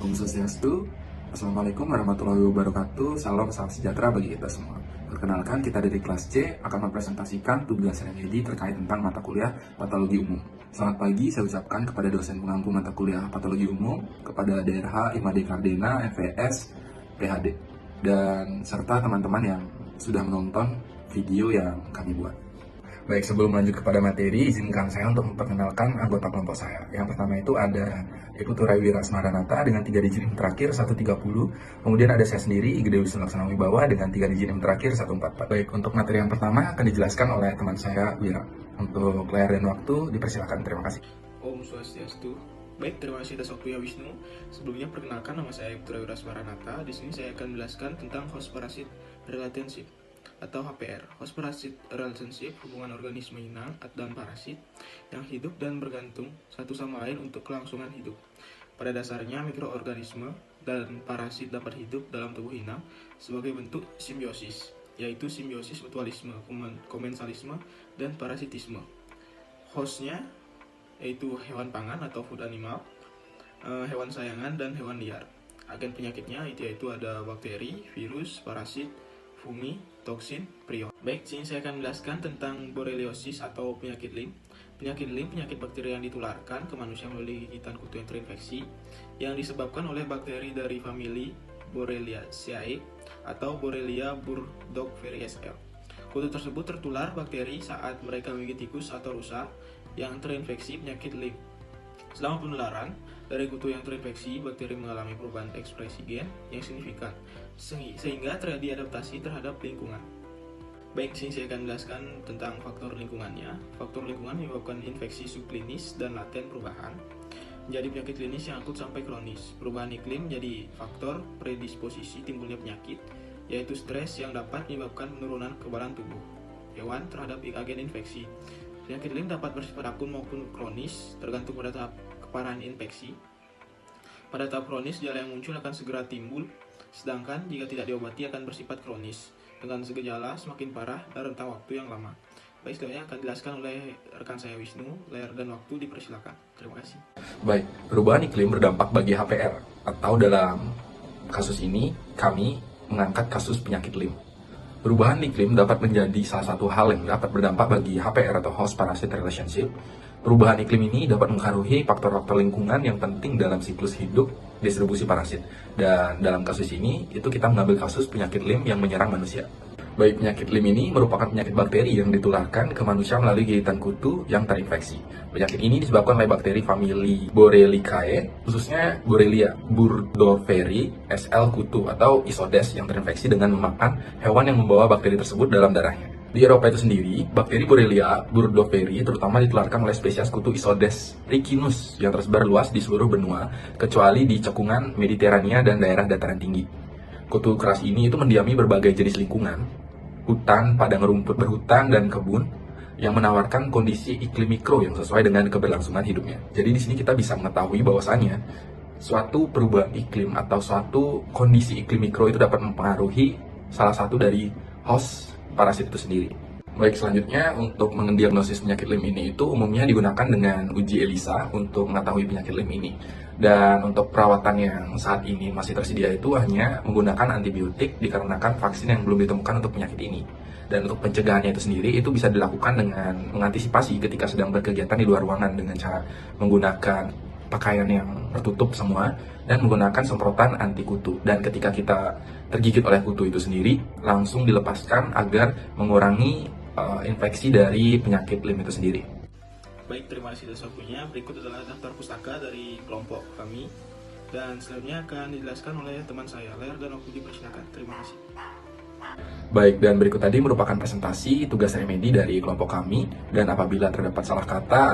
Om Swastiastu, Assalamualaikum warahmatullahi wabarakatuh, salam sejahtera bagi kita semua. Perkenalkan, kita dari kelas C akan mempresentasikan tugas remedi terkait tentang mata kuliah Patologi Umum. Selamat pagi, saya ucapkan kepada dosen pengampu mata kuliah Patologi Umum, kepada DRH Imade Kardena, FVS, PhD, dan serta teman-teman yang sudah menonton video yang kami buat. Baik, sebelum lanjut kepada materi, izinkan saya untuk memperkenalkan anggota kelompok saya. Yang pertama itu ada Ibu Turaiwira Smaranata dengan 3 digit NIM terakhir 130. Kemudian ada saya sendiri, Igede Wisnu Laksana Wibawa dengan 3 digit NIM terakhir 144. Baik, untuk materi yang pertama akan dijelaskan oleh teman saya, Wira. Untuk layar dan waktu, dipersilakan. Terima kasih. Om Swastiastu. Baik, terima kasih atas waktunya Wisnu. Sebelumnya perkenalkan, nama saya Ibu Turaiwira Smaranata. Di sini saya akan menjelaskan tentang host parasit relationship atau HPR. Host parasit relationship, hubungan organisme inang dan parasit yang hidup dan bergantung satu sama lain untuk kelangsungan hidup. Pada dasarnya, mikroorganisme dan parasit dapat hidup dalam tubuh inang sebagai bentuk simbiosis, yaitu simbiosis mutualisme, komensalisme, dan parasitisme. Hostnya yaitu hewan pangan atau food animal, hewan sayangan, dan hewan liar. Agen penyakitnya yaitu ada bakteri, virus, parasit, fungi, toksin, prion. Baik, sini saya akan menjelaskan tentang borreliosis atau penyakit Lyme. Penyakit Lyme, penyakit bakteri yang ditularkan ke manusia melalui gigitan kutu yang terinfeksi, yang disebabkan oleh bakteri dari famili Borreliaceae atau Borrelia burgdorferi-SL. Kutu tersebut tertular bakteri saat mereka menggigit tikus atau rusa yang terinfeksi penyakit Lyme. Selama penularan dari kutu yang terinfeksi, bakteri mengalami perubahan ekspresi gen yang signifikan, sehingga terjadi adaptasi terhadap lingkungan. Baik, sini saya akan menjelaskan tentang faktor lingkungannya. Faktor lingkungan menyebabkan infeksi subklinis dan laten perubahan menjadi penyakit klinis yang akut sampai kronis. Perubahan iklim menjadi faktor predisposisi timbulnya penyakit, yaitu stres yang dapat menyebabkan penurunan kekebalan tubuh hewan terhadap agen infeksi. Penyakit Lyme dapat bersifat akut maupun kronis, tergantung pada tahap keparahan infeksi. Pada tahap kronis, gejala yang muncul akan segera timbul, sedangkan jika tidak diobati akan bersifat kronis, dengan gejala semakin parah dan rentang waktu yang lama. Baik, selanjutnya akan dijelaskan oleh rekan saya Wisnu. Layar dan waktu dipersilakan. Terima kasih. Baik, perubahan iklim berdampak bagi HPR, atau dalam kasus ini, kami mengangkat kasus penyakit Lyme. Perubahan iklim dapat menjadi salah satu hal yang dapat berdampak bagi HPR atau host parasit relationship. Perubahan iklim ini dapat mengaruhi faktor-faktor lingkungan yang penting dalam siklus hidup distribusi parasit. Dan dalam kasus ini, itu kita mengambil kasus penyakit Lyme yang menyerang manusia. Baik, penyakit Lyme ini merupakan penyakit bakteri yang ditularkan ke manusia melalui gigitan kutu yang terinfeksi. Penyakit ini disebabkan oleh bakteri famili Borreliaceae, khususnya Borrelia burgdorferi SL kutu atau Isodes yang terinfeksi dengan memakan hewan yang membawa bakteri tersebut dalam darahnya. Di Eropa itu sendiri, bakteri Borrelia burgdorferi terutama ditularkan oleh spesies kutu Isodes ricinus yang tersebar luas di seluruh benua, kecuali di cekungan Mediterania dan daerah dataran tinggi. Kutu keras ini itu mendiami berbagai jenis lingkungan, hutan, padang rumput berhutan, dan kebun yang menawarkan kondisi iklim mikro yang sesuai dengan keberlangsungan hidupnya. Jadi di sini kita bisa mengetahui bahwasannya suatu perubahan iklim atau suatu kondisi iklim mikro itu dapat mempengaruhi salah satu dari host parasit itu sendiri. Baik, selanjutnya untuk mendiagnosis penyakit Lyme ini itu umumnya digunakan dengan uji ELISA untuk mengetahui penyakit Lyme ini. Dan untuk perawatan yang saat ini masih tersedia itu hanya menggunakan antibiotik dikarenakan vaksin yang belum ditemukan untuk penyakit ini. Dan untuk pencegahannya itu sendiri itu bisa dilakukan dengan mengantisipasi ketika sedang berkegiatan di luar ruangan dengan cara menggunakan pakaian yang tertutup semua dan menggunakan semprotan anti kutu. Dan ketika kita tergigit oleh kutu itu sendiri, langsung dilepaskan agar mengurangi infeksi dari penyakit Lyme itu sendiri. Baik, terima kasih atas waktunya. Berikut adalah daftar pustaka dari kelompok kami, dan selanjutnya akan dijelaskan oleh teman saya. Layar dan waktu dipersilakan. Terima kasih. Baik, dan berikut tadi merupakan presentasi tugas remedi dari kelompok kami, dan apabila terdapat salah kata